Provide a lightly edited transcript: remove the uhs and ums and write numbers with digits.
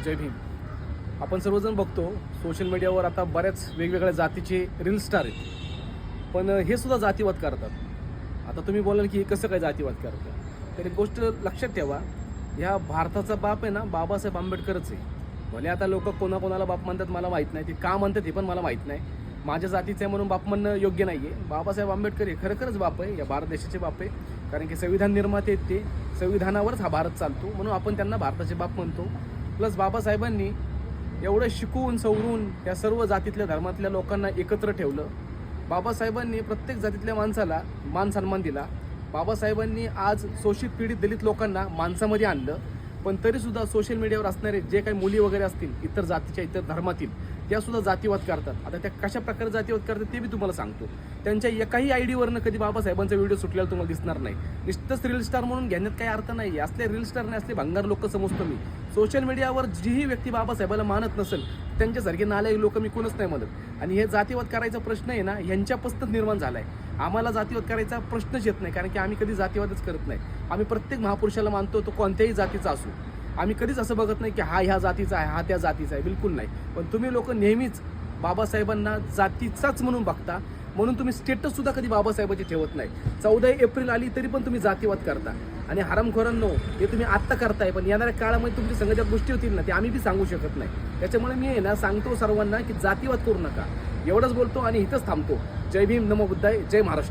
जय भीम. आपण सर्वजण बघतो सोशल मीडियावर आता बऱ्याच वेगवेगळ्या जातीचे रील स्टार आहेत, पण हे सुद्धा जातीवाद करतात. आता तुम्ही बोलाल की हे कसं काय जातीवाद करतात, तर एक गोष्ट लक्षात ठेवा, ह्या भारताचा बाप आहे ना बाबासाहेब आंबेडकरच आहे. भले आता लोक कोणाकोणाला बाप म्हणतात मला माहीत नाही, ते का म्हणतात हे पण मला माहीत नाही. माझ्या जातीचं आहे म्हणून बाप म्हणणं योग्य नाही आहे. बाबासाहेब आंबेडकर हे खरंच बाप आहे, या भारत देशाचे बाप आहे. कारण की संविधान निर्माते आहेत, ते संविधानावरच हा भारत चालतो, म्हणून आपण त्यांना भारताचे बाप म्हणतो. प्लस बाबासाहेबांनी एवढं शिकवून सवरून या सर्व जातीतल्या धर्मातल्या लोकांना एकत्र ठेवलं. बाबासाहेबांनी प्रत्येक जातीतल्या माणसाला मान सन्मान दिला. बाबासाहेबांनी आज शोषित पीडित दलित लोकांना माणसामध्ये आणलं. पण तरीसुद्धा सोशल मीडियावर असणारे जे काही मुली वगैरे असतील इतर जातीच्या इतर धर्मातील, त्यासुद्धा जातीवाद करतात. आता त्या कशा प्रकारे जातीवाद करतात ते मी तुम्हाला सांगतो. त्यांच्या एकाही आयडीवरनं कधी बाबासाहेबांचा व्हिडिओ सुटलेला तुम्हाला दिसणार नाही. नुसतंच रील स्टार म्हणून घेण्यात काही अर्थ नाही. असले रील स्टार नाही, असले भंगार लोक समजतो मी. सोशल मीडियावर जीही व्यक्ती बाबासाहेबाला मानत नसेल त्यांच्यासारखे नालायक लोक मी कोणच नाही म्हणत. आणि हे जातीवाद करायचा प्रश्न आहे ना ह्यांच्यापासूनच निर्माण झाला आहे. आम्हाला जातीवाद करायचा प्रश्नच येत नाही, कारण की आम्ही कधी जातीवादच करत नाही. आम्ही प्रत्येक महापुरुषाला मानतो, तो कोणत्याही जातीचा असो. आम्ही कधीच असं बघत नाही की हा ह्या जातीचा आहे, हा त्या जातीचा आहे, बिलकुल नाही. पण तुम्ही लोक नेहमीच बाबासाहेबांना जातीचाच म्हणून बघता, म्हणून तुम्ही स्टेटससुद्धा कधी बाबासाहेबाची ठेवत नाही. 14 एप्रिल आली तरी पण तुम्ही जातीवाद करता. आणि हरामखोरांनो, हे तुम्ही आत्ता करताय, पण येणाऱ्या काळामध्ये तुमच्या संग ज्या गोष्टी होतील ना ते आम्ही बी सांगू शकत नाही. त्याच्यामुळे मी आहे ना सांगतो सर्वांना की जातीवाद करू नका. एवढंच बोलतो आणि इथंच थांबतो. जय भीम, नमो बुद्धाय, जय महाराष्ट्र.